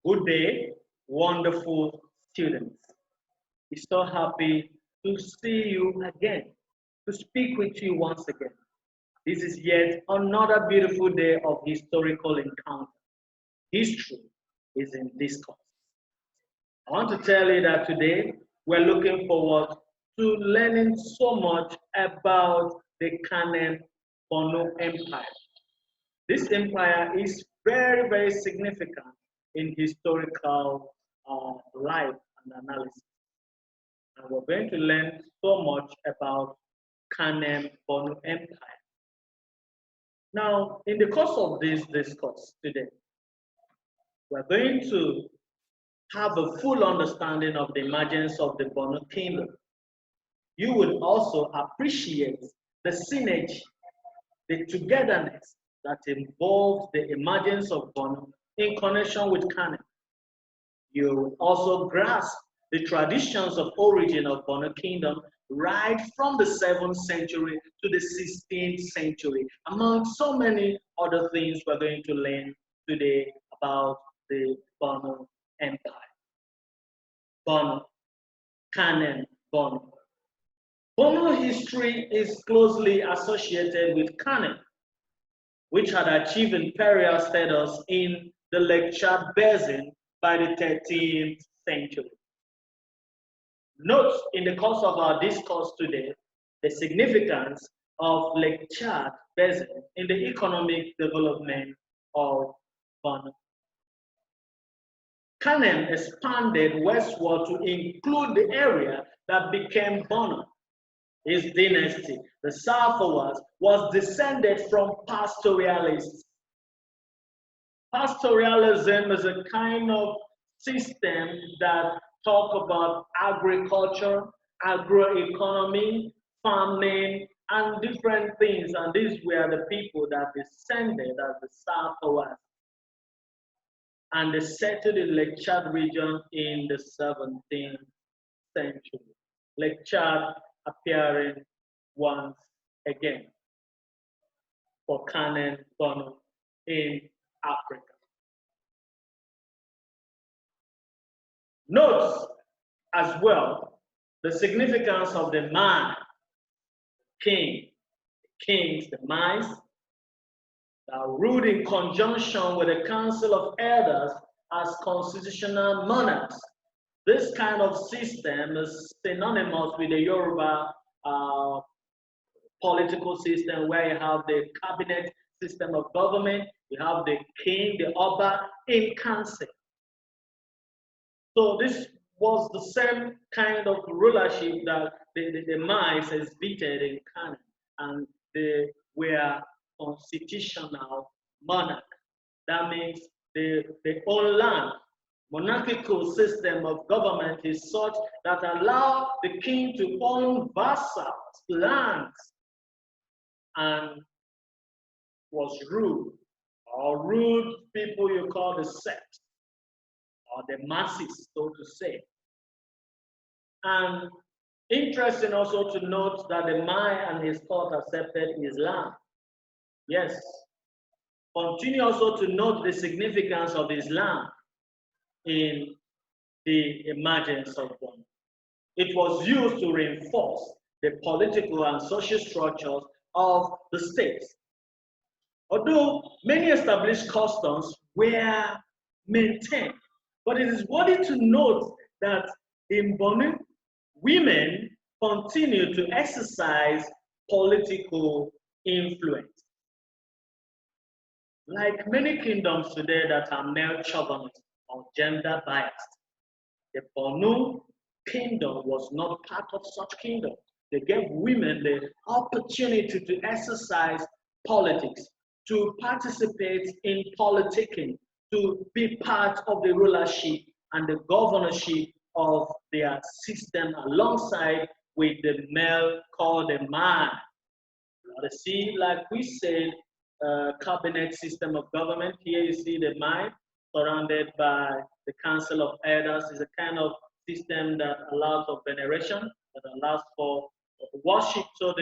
Good day, wonderful students. We're so happy to see you again, to speak with you once again. This is yet another beautiful day of historical encounter. History is in discourse. I want to tell you that today we're looking forward to learning so much about the Kanem Borno Empire. This empire is very, very significant in historical life and analysis. And we're going to learn so much about Kanem Borno Empire. Now, in the course of this discourse today, we're going to have a full understanding of the emergence of the Borno Kingdom. You will also appreciate the synergy, the togetherness that involves the emergence of Borno in connection with Kanem. You will also grasp the traditions of origin of Borno Kingdom right from the 7th century to the 16th century, among so many other things we're going to learn today about the Borno Empire. Borno, Kanem, Borno. Borno history is closely associated with Kanem, which had achieved imperial status in the Lake Chad Basin by the 13th century. Note in the course of our discourse today the significance of Lake Chad Basin in the economic development of Borno. Kanem expanded westward to include the area that became Borno. His dynasty, the Safawas, was descended from pastoralists. Pastoralism is a kind of system that talk about agriculture, agroeconomy, farming, and different things. And these were the people that descended as the Safawas. And they settled in Lake Chad region in the 17th century. Lake Chad appearing once again for Kanem Borno in Africa. Note as well the significance of the man, king, kings, the mice, that ruled in conjunction with the council of elders as constitutional monarchs. This kind of system is synonymous with the Yoruba political system, where you have the cabinet system of government, you have the king, the Oba, in council. So this was the same kind of rulership that the mice exhibited in Kanem, and they were constitutional monarch. That means they own land. Monarchical system of government is such that allow the king to own vassals, lands, and was ruled people you call the sect or the masses, so to say. And interesting also to note that the Mai and his court accepted Islam. Yes. Continue also to note the significance of Islam in the emergence of Borno. It was used to reinforce the political and social structures of the states. Although many established customs were maintained, but it is worthy to note that in Borno, women continue to exercise political influence. Like many kingdoms today that are male chauvinist or gender biased, the Borno kingdom was not part of such kingdom. They gave women the opportunity to exercise politics, to participate in politicking, to be part of the rulership and the governorship of their system alongside with the male called the man. You see, like we said, cabinet system of government. Here you see the man surrounded by the council of elders. Is a kind of system that allows for veneration, that allows for worship. So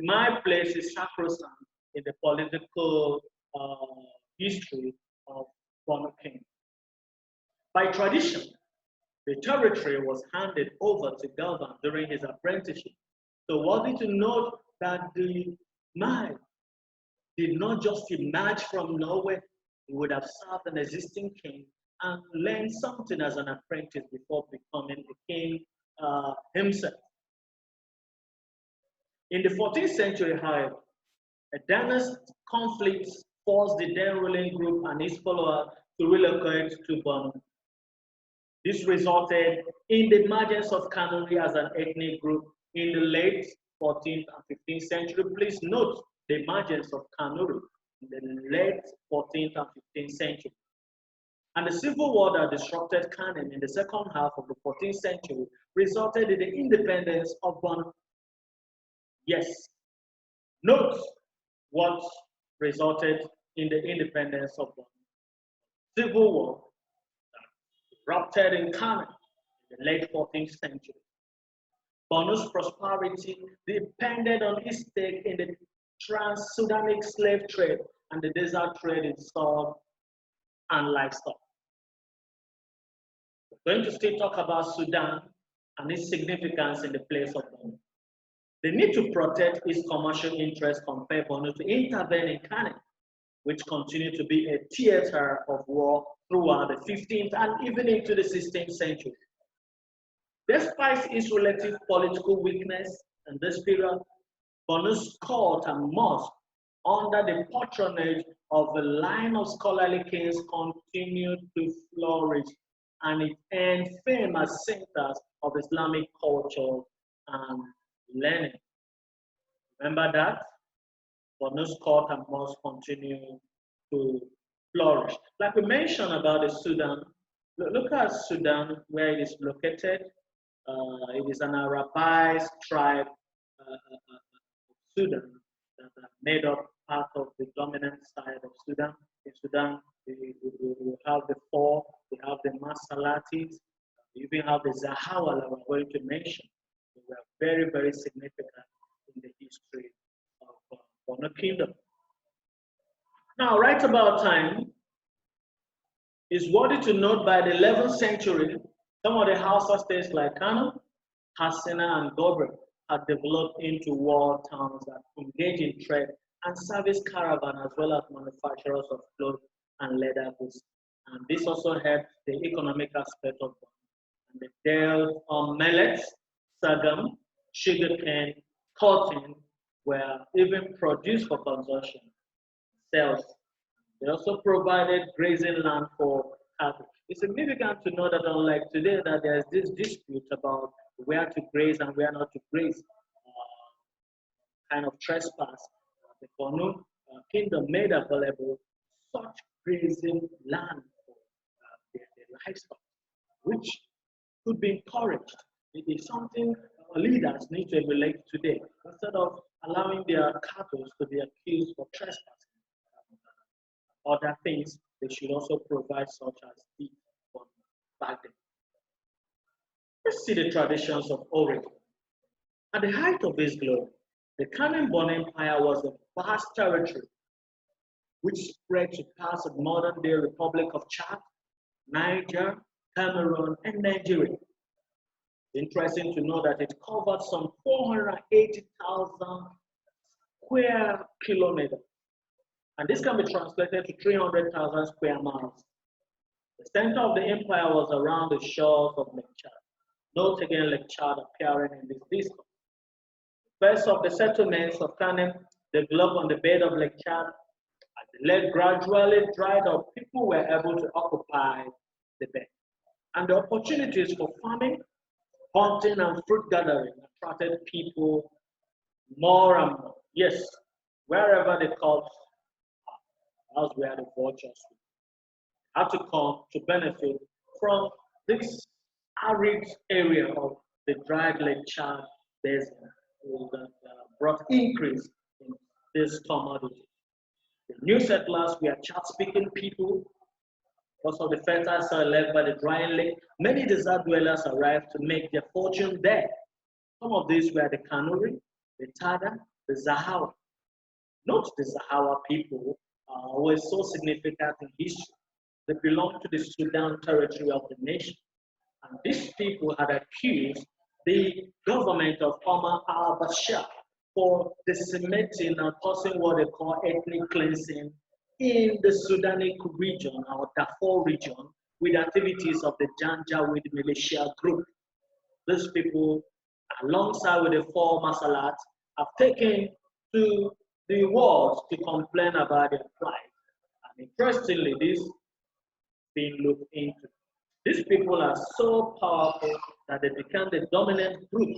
my place is sacrosanct in the political history of Borno King. By tradition, the territory was handed over to Galvan during his apprenticeship. So worthy to note that the Mai did not just emerge from nowhere. He would have served an existing king and learned something as an apprentice before becoming a king himself. In the 14th century, however, a dynastic conflict forced the then ruling group and its followers to relocate to Borno. This resulted in the emergence of Kanuri as an ethnic group in the late 14th and 15th century. Please note the emergence of Kanuri in the late 14th and 15th century. And the civil war that disrupted Kanem in the second half of the 14th century resulted in the independence of Borno. Yes, note what resulted in the independence of Borno. Civil war that erupted in Kanem in the late 14th century. Borno's prosperity depended on its stake in the trans-Sudanic slave trade and the desert trade in salt and livestock. We're going to still talk about Sudan and its significance in the place of Borno. The need to protect its commercial interests compelled Borno to intervene in Kanem, which continued to be a theater of war throughout the 15th and even into the 16th century. Despite its relative political weakness in this period, Borno's court and mosque, under the patronage of a line of scholarly kings, continued to flourish, and it earned fame as centers of Islamic culture and learning. Remember that? Borno's court and mosque continue to flourish. Like we mentioned about the Sudan, look at Sudan, where it is located. It is an Arabized tribe of Sudan that are made up part of the dominant side of Sudan. In Sudan, we have the four, we have the Masalatis, we even have the Zahawa that we're going to mention. They were very, very significant in the history of Borno Kingdom. Now, right about time, it's worthy to note by the 11th century, some of the Hausa states like Kanem, Hassina, and Gobre had developed into walled towns that engage in trade and service caravan as well as manufacturers of clothes and leather goods. And this also helped the economic aspect of it. And they dealt on millets, sorghum, sugarcane, cotton were even produced for consumption, sales. They also provided grazing land for cattle. It's significant to know that unlike today, that there's this dispute about where to graze and where not to graze, kind of trespass. The Borno kingdom made available such grazing land for the livestock, which could be encouraged. It is something leaders need to emulate today. Instead of allowing their cattle to be accused of trespassing, other things, they should also provide such as the back then. Let's see the traditions of origin. At the height of its glory, the Kanem Borno Empire was a vast territory which spread to parts of modern-day Republic of Chad, Niger, Cameroon, and Nigeria. It's interesting to know that it covered some 480,000 square kilometers. And this can be translated to 300,000 square miles. The center of the empire was around the shores of Lake Chad. Note again Lake Chad appearing in this disc. The first of the settlements of Kanem developed on the bed of Lake Chad. As the lake gradually dried up, people were able to occupy the bed. And the opportunities for farming, hunting, and fruit gathering attracted people more and more. Yes, wherever the crops are, that's where the vultures had to come to benefit from this arid area of the dried Lake Chad basin that brought increase in this commodity. The new settlers were Chad-speaking people. Because of the fertile soil left by the drying lake, many desert dwellers arrived to make their fortune there. Some of these were the Kanuri, the Tada, the Zahawa. Note the Zahawa people are always so significant in history. They belonged to the Sudan territory of the nation. And these people had accused the government of Omar al-Bashir for decimating and causing what they call ethnic cleansing in the Sudanic region or Darfur region with activities of the Janjaweed militia group. These people, alongside with the four Masalat, have taken to the walls to complain about their plight. And interestingly, this being looked into. These people are so powerful that they became the dominant group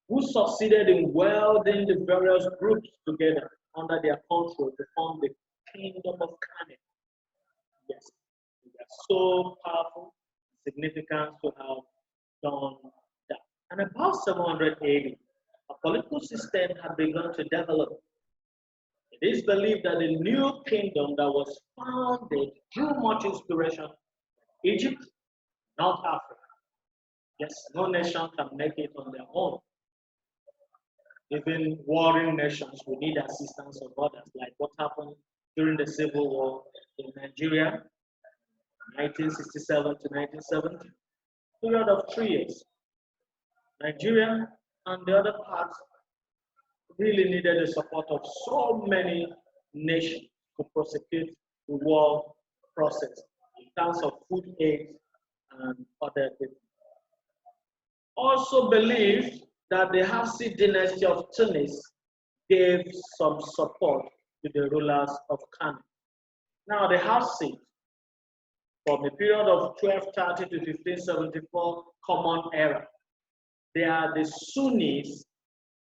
who succeeded in welding the various groups together under their control to form the Kingdom of Kanem. Yes, they are so powerful, significant to have done that. And about 700 AD, a political system had begun to develop. It is believed that the new kingdom that was founded drew much inspiration from Egypt, North Africa. Yes, no nation can make it on their own. Even warring nations will need assistance of others, like what happened during the Civil War in Nigeria, 1967 to 1970, period of 3 years. Nigeria and the other parts really needed the support of so many nations to prosecute the war process in terms of food aid and other things. Also believed that the Hafsid dynasty of Tunis gave some support to the rulers of Kanem. Now the Hafsid, from the period of 1230 to 1574 Common Era, they are the Sunnis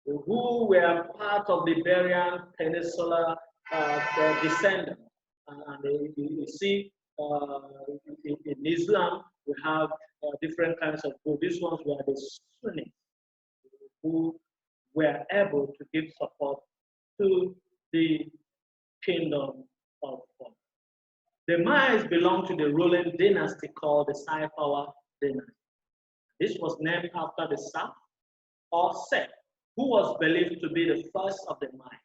who were part of the Iberian Peninsula descendant. And you see, in Islam, we have different kinds of groups. These ones were the Sunnis who were able to give support to the kingdom of God. The Mai's belonged to the ruling dynasty called the Saifawa dynasty. This was named after the Saf or Seth, who was believed to be the first of the Mai.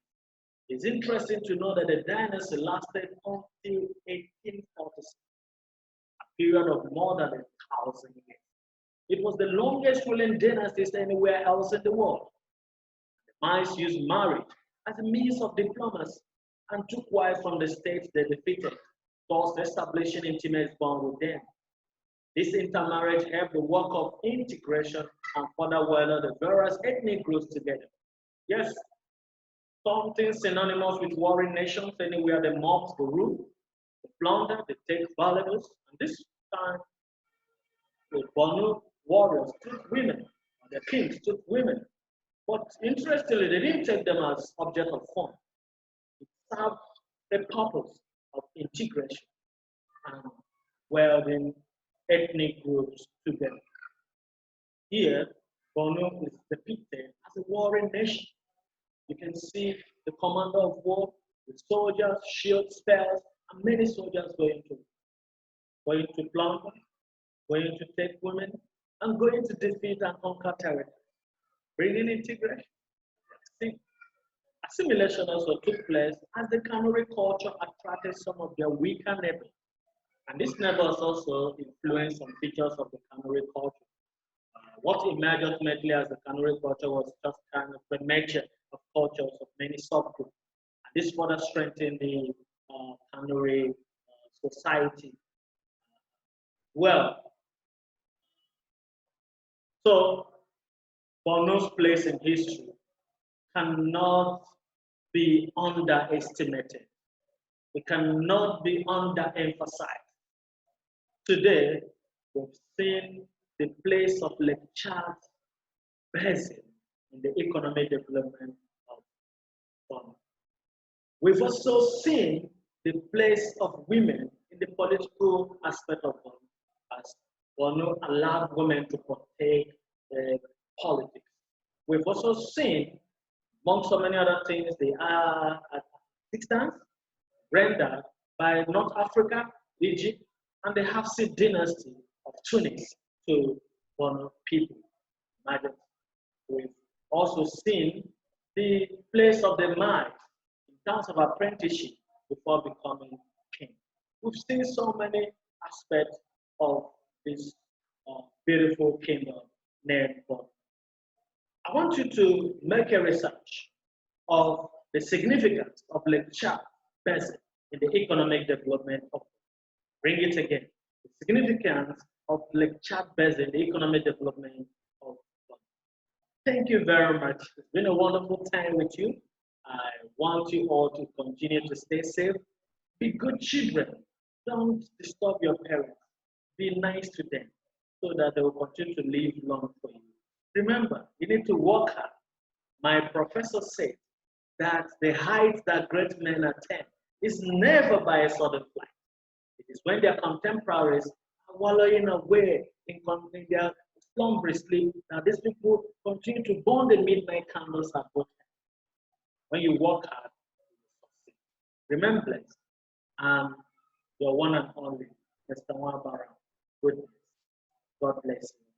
It's interesting to know that the dynasty lasted until 1846, a period of more than 1,000 years. It was the longest ruling dynasty anywhere else in the world. The Mais used marriage as a means of diplomacy and took wives from the states they defeated, thus establishing intimate bond with them. This intermarriage helped the work of integration and further welded the various ethnic groups together. Yes, something synonymous with warring nations, anywhere the mobs, the rule, the plunder, they take valuables, and this time the Borno warriors took women, their kings took women. But interestingly, they didn't take them as object of fun. It served the purpose of integration and welding ethnic groups together. Here, Borno is depicted as a warring nation. You can see the commander of war, the soldiers, shield spears, and many soldiers going to plunder, going to take women, and going to defeat and conquer territory, bringing integration. See, assimilation also took place as the Kanuri culture attracted some of their weaker neighbors. And these neighbors also influenced some features of the Kanuri culture. What emerged ultimately as the Kanuri culture was just kind of the mixture of cultures of many subgroups. And this further strengthened the Kanuri society. Well, so Borno's place in history cannot be underestimated. It cannot be underemphasized. Today, we've seen the place of Lake Chad Basin in the economic development of Borno. We've also seen the place of women in the political aspect of Borno, as Borno allowed women to partake in politics. We've also seen, among so many other things, the assistance rendered by North Africa, Egypt, and the Hafsid dynasty of Tunis to Borno people. Imagine. We've also seen the place of the Mai in terms of apprenticeship before becoming king. We've seen so many aspect of this beautiful kingdom named Borno. I want you to make a research of the significance of Lake Chad Basin in the economic development of. Bring it again. The significance of Lake Chad Basin in the economic development of. Thank you very much. It's been a wonderful time with you. I want you all to continue to stay safe. Be good children. Don't disturb your parents. Be nice to them so that they will continue to live long for you. Remember, you need to work hard. My professor said that the height that great men attain is never by a sudden flight. It is when their contemporaries are wallowing away in their slumber sleep that these people continue to burn the midnight candles at both ends. When you work hard, you will succeed. Remember, your one and only Mr. Wabara. Goodness. God bless you.